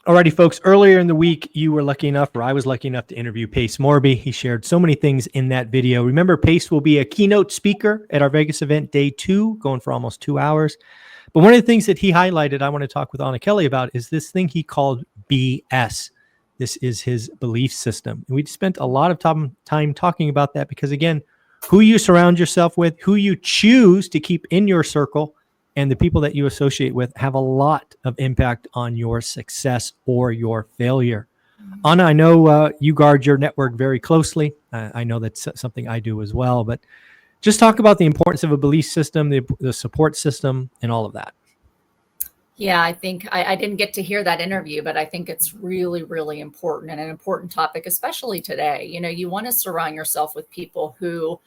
Alrighty, folks, earlier in the week, you were lucky enough, or I was lucky enough to interview Pace Morby. He shared so many things in that video. Remember, Pace will be a keynote speaker at our Vegas event, day 2, going for almost 2 hours. But one of the things that he highlighted, I want to talk with Anna Kelly about, is this thing he called BS. This is his belief system. And we spent a lot of time talking about that because, again, who you surround yourself with, who you choose to keep in your circle, and the people that you associate with have a lot of impact on your success or your failure. Anna, I know you guard your network very closely. I know that's something I do as well. But just talk about the importance of a belief system, the support system, and all of that. Yeah, I think I didn't get to hear that interview, but I think it's really, really important and an important topic, especially today. You know, you want to surround yourself with people who,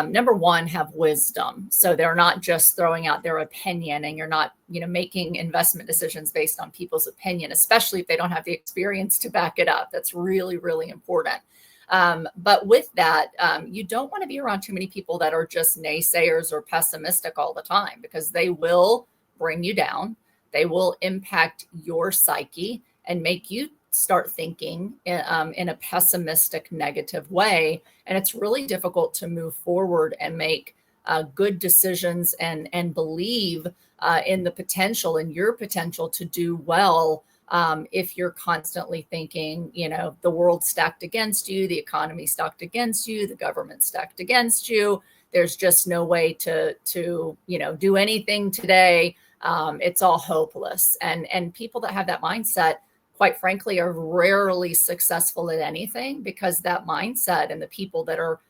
number one, have wisdom. So they're not just throwing out their opinion, and you're not, making investment decisions based on people's opinion, especially if they don't have the experience to back it up. That's really, really important. But with that, you don't want to be around too many people that are just naysayers or pessimistic all the time, because they will bring you down. They will impact your psyche and make you start thinking in a pessimistic, negative way. And it's really difficult to move forward and make good decisions and believe in the potential, in your potential to do well. If you're constantly thinking, the world's stacked against you, the economy stacked against you, the government stacked against you, there's just no way to do anything today. It's all hopeless. And people that have that mindset, quite frankly, are rarely successful at anything, because that mindset and the people that are,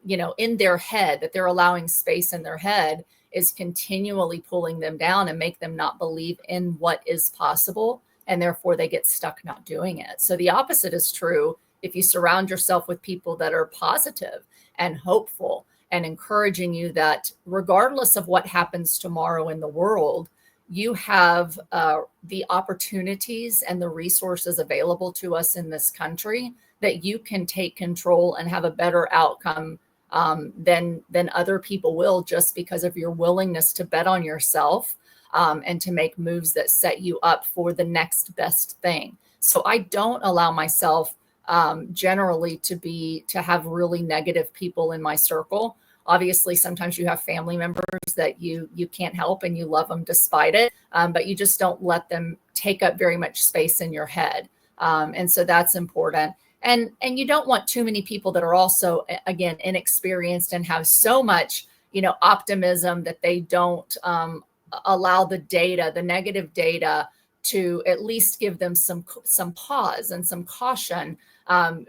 in their head, that they're allowing space in their head, is continually pulling them down and make them not believe in what is possible. And therefore they get stuck not doing it. So the opposite is true. If you surround yourself with people that are positive and hopeful and encouraging you that regardless of what happens tomorrow in the world, you have the opportunities and the resources available to us in this country that you can take control and have a better outcome than other people will, just because of your willingness to bet on yourself and to make moves that set you up for the next best thing. So I don't allow myself generally to have really negative people in my circle. Obviously, sometimes you have family members that you can't help and you love them despite it, but you just don't let them take up very much space in your head. And so that's important. And you don't want too many people that are also, again, inexperienced and have so much, optimism that they don't allow the negative data to at least give them some pause and some caution.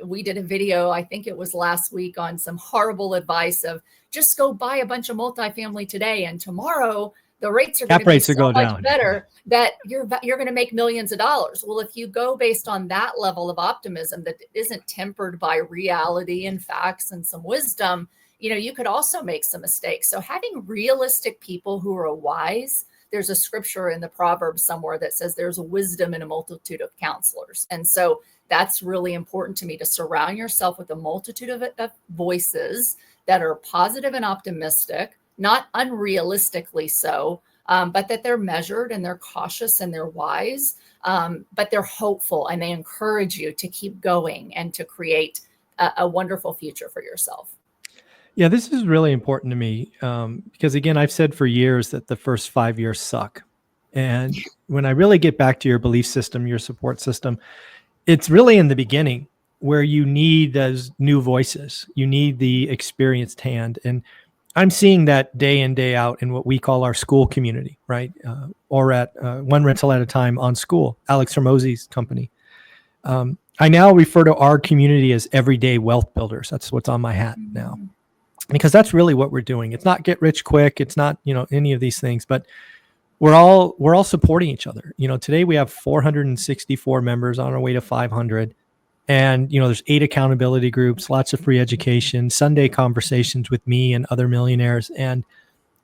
We did a video, I think it was last week, on some horrible advice of just go buy a bunch of multifamily today, and tomorrow the rates are going to be so much better that you're going to make millions of dollars. Well, if you go based on that level of optimism that isn't tempered by reality and facts and some wisdom, you could also make some mistakes. So having realistic people who are wise, there's a scripture in the Proverbs somewhere that says there's a wisdom in a multitude of counselors. And so that's really important to me, to surround yourself with a multitude of voices that are positive and optimistic, not unrealistically so, but that they're measured and they're cautious and they're wise, but they're hopeful and they encourage you to keep going and to create a wonderful future for yourself. Yeah, this is really important to me because, again, I've said for years that the first 5 years suck. And when I really get back to your belief system, your support system, it's really in the beginning where you need those new voices. You need the experienced hand. And I'm seeing that day in, day out in what we call our school community, right? Or at One Rental at a Time on School, Alex Hormozy's company. I now refer to our community as everyday wealth builders. That's what's on my hat now, because that's really what we're doing. It's not get rich quick. It's not, any of these things, but we're all supporting each other. Today we have 464 members, on our way to 500. And, there's 8 accountability groups, lots of free education, Sunday conversations with me and other millionaires. And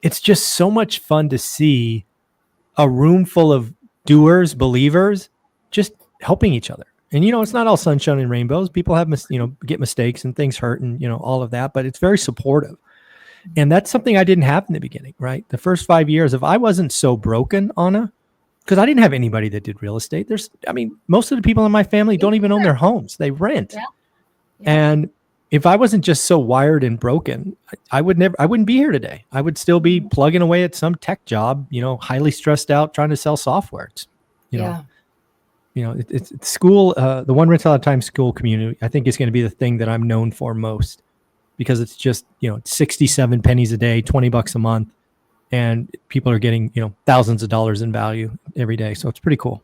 it's just so much fun to see a room full of doers, believers, just helping each other. And, it's not all sunshine and rainbows. People have, get mistakes and things hurt and, all of that, but it's very supportive. And that's something I didn't have in the beginning, right? The first 5 years, if I wasn't so broken, Anna, because I didn't have anybody that did real estate. Most of the people in my family don't even own their homes. They rent. Yeah. And if I wasn't just so wired and broken, I wouldn't be here today. I would still be plugging away at some tech job, highly stressed out, trying to sell software. It's school, the one rental at a time school community, I think is going to be the thing that I'm known for most, because it's just, 67 pennies a day, $20 a month. And people are getting, thousands of dollars in value every day. So it's pretty cool.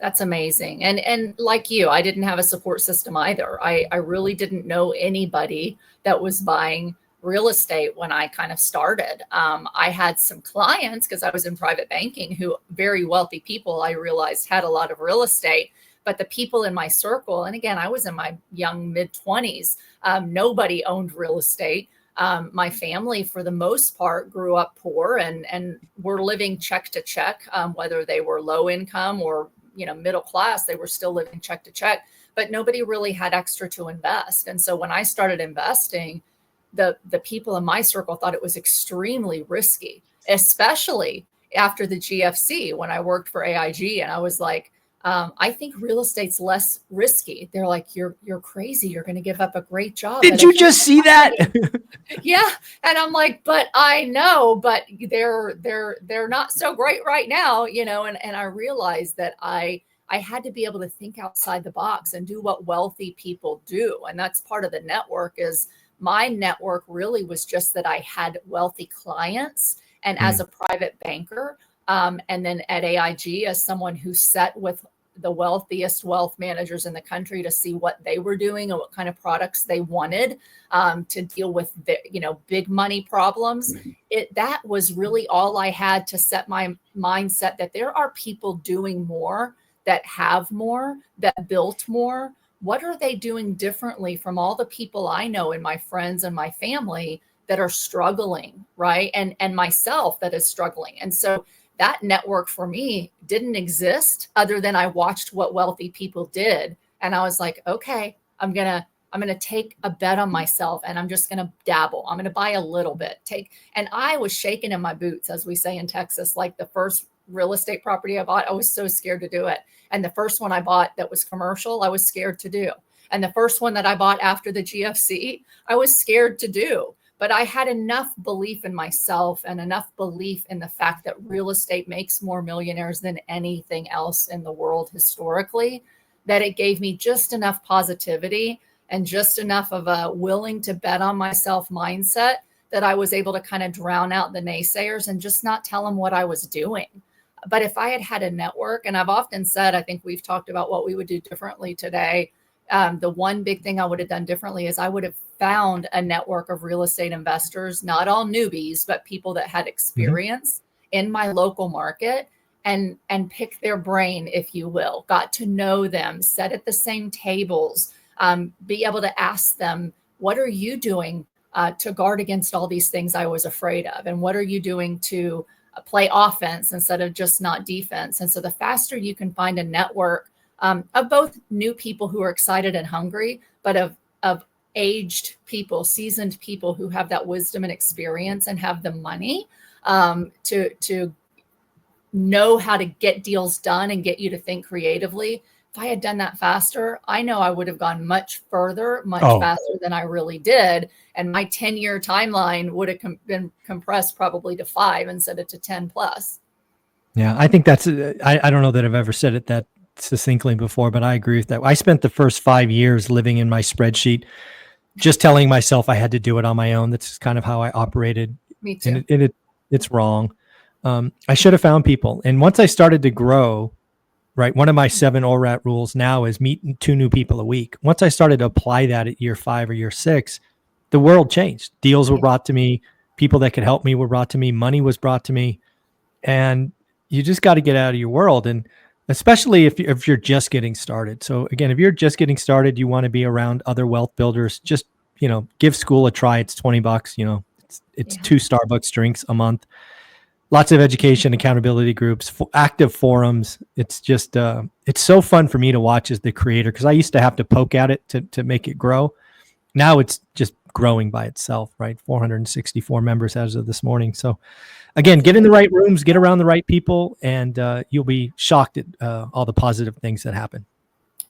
That's amazing. And like you, I didn't have a support system either. I really didn't know anybody that was buying real estate when I kind of started. I had some clients, because I was in private banking, who very wealthy people I realized had a lot of real estate, but the people in my circle, and again, I was in my young mid-20s, nobody owned real estate. My family, for the most part, grew up poor and were living check to check, whether they were low income or middle class, they were still living check to check, but nobody really had extra to invest. And so when I started investing, the people in my circle thought it was extremely risky, especially after the GFC, when I worked for AIG, and I was like, I think real estate's less risky. They're like, you're crazy. You're going to give up a great job. Did you just see that? Yeah. And I'm like, but I know, but they're not so great right now, and I realized that I had to be able to think outside the box and do what wealthy people do. And that's part of the network. Is my network really was just that I had wealthy clients, and as a private banker, and then at AIG as someone who sat with the wealthiest wealth managers in the country to see what they were doing and what kind of products they wanted to deal with the, big money problems. That was really all I had to set my mindset that there are people doing more, that have more, that built more. What are they doing differently from all the people I know and my friends and my family that are struggling, right? And myself that is struggling. And so that network for me didn't exist other than I watched what wealthy people did. And I was like, okay, I'm going to take a bet on myself, and I'm just going to dabble. I'm going to buy a little bit, and I was shaking in my boots, as we say in Texas. Like the first real estate property I bought, I was so scared to do it. And the first one I bought that was commercial, I was scared to do. And the first one that I bought after the GFC, I was scared to do. But I had enough belief in myself and enough belief in the fact that real estate makes more millionaires than anything else in the world historically, that it gave me just enough positivity and just enough of a willing to bet on myself mindset that I was able to kind of drown out the naysayers and just not tell them what I was doing. But if I had had a network, and I've often said, I think we've talked about what we would do differently today. The one big thing I would have done differently is I would have found a network of real estate investors, not all newbies, but people that had experience in my local market, and pick their brain, if you will, got to know them, sit at the same tables, be able to ask them, what are you doing to guard against all these things I was afraid of? And what are you doing to play offense instead of just not defense? And so the faster you can find a network of both new people who are excited and hungry, but of aged people, seasoned people who have that wisdom and experience and have the money to know how to get deals done and get you to think creatively. If I had done that faster, I know I would have gone much further, much faster than I really did. And my 10-year timeline would have been compressed probably to 5 instead of to 10 plus. Yeah, I think that's, I don't know that I've ever said it that succinctly before, but I agree with that. I spent the first 5 years living in my spreadsheet, just telling myself I had to do it on my own. That's kind of how I operated. Me too. And it's wrong. I should have found people. And once I started to grow, right, one of my 7 ORAT rules now is meet 2 new people a week. Once I started to apply that at year 5 or year 6, the world changed. Deals were brought to me. People that could help me were brought to me. Money was brought to me. And you just got to get out of your world. And especially if you're just getting started. So again, if you're just getting started, you want to be around other wealth builders. Just, give school a try. It's $20. It's 2 Starbucks drinks a month. Lots of education, accountability groups, active forums. It's just, it's so fun for me to watch as the creator, because I used to have to poke at it to make it grow. Now it's just growing by itself, right? 464 members as of this morning. So again, get in the right rooms, get around the right people, and you'll be shocked at all the positive things that happen.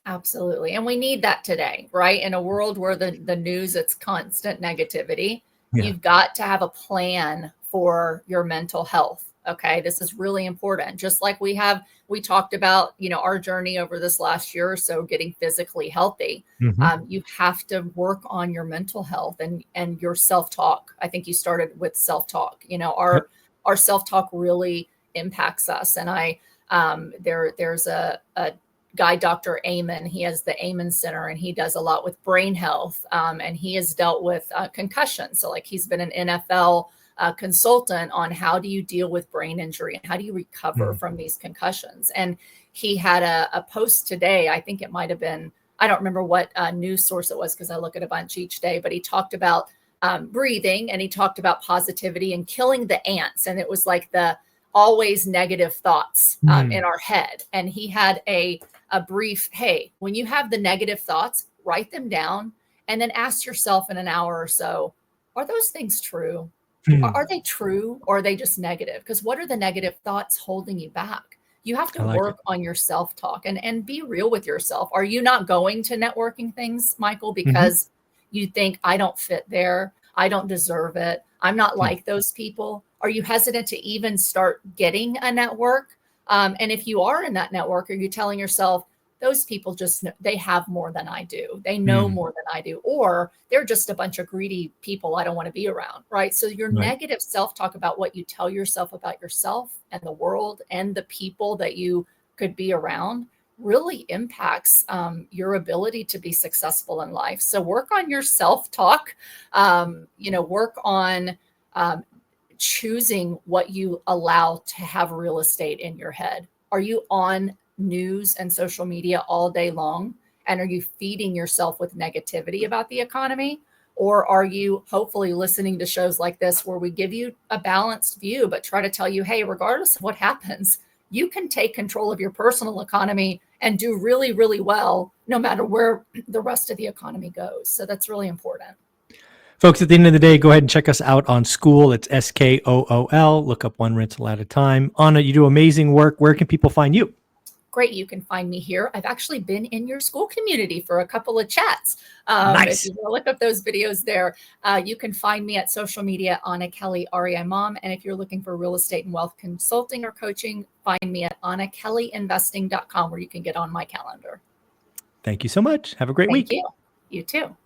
Absolutely. And we need that today, right? In a world where the news, it's constant negativity. Yeah. You've got to have a plan for your mental health. Okay. This is really important. Just like we talked about, our journey over this last year or so, getting physically healthy. You have to work on your mental health and your self-talk. I think you started with self-talk. Our self-talk really impacts us. And there's a guy, Dr. Amen. He has the Amen Center, and he does a lot with brain health. And he has dealt with concussion. So like he's been an NFL consultant on how do you deal with brain injury and how do you recover from these concussions. And he had a post today. I think it might have been, I don't remember what news source it was because I look at a bunch each day, but he talked about breathing, and he talked about positivity and killing the ants. And it was like the always negative thoughts in our head. And he had a brief, hey, when you have the negative thoughts, write them down and then ask yourself in an hour or so, are those things true? Are they true, or are they just negative? Because what are the negative thoughts holding you back? You have to work on your self-talk and be real with yourself. Are you not going to networking things, Michael, because you think I don't fit there, I don't deserve it, I'm not like those people? Are you hesitant to even start getting a network? And if you are in that network, are you telling yourself, those people they have more than I do, they know more than I do, or they're just a bunch of greedy people I don't want to be around, right? So your negative self-talk about what you tell yourself about yourself and the world and the people that you could be around really impacts your ability to be successful in life. So work on your self-talk, work on choosing what you allow to have real estate in your head. Are you on news and social media all day long? And are you feeding yourself with negativity about the economy? Or are you hopefully listening to shows like this where we give you a balanced view, but try to tell you, hey, regardless of what happens, you can take control of your personal economy and do really, really well, no matter where the rest of the economy goes. So that's really important. Folks, at the end of the day, go ahead and check us out on School. It's SKOOL. Look up one rental at a time. Anna, you do amazing work. Where can people find you? Great. You can find me here. I've actually been in your school community for a couple of chats. Nice. If you want to look up those videos there, you can find me at social media, Anna Kelly, REI Mom. And if you're looking for real estate and wealth consulting or coaching, find me at AnnaKellyInvesting.com, where you can get on my calendar. Thank you so much. Have a great week. Thank you. You too.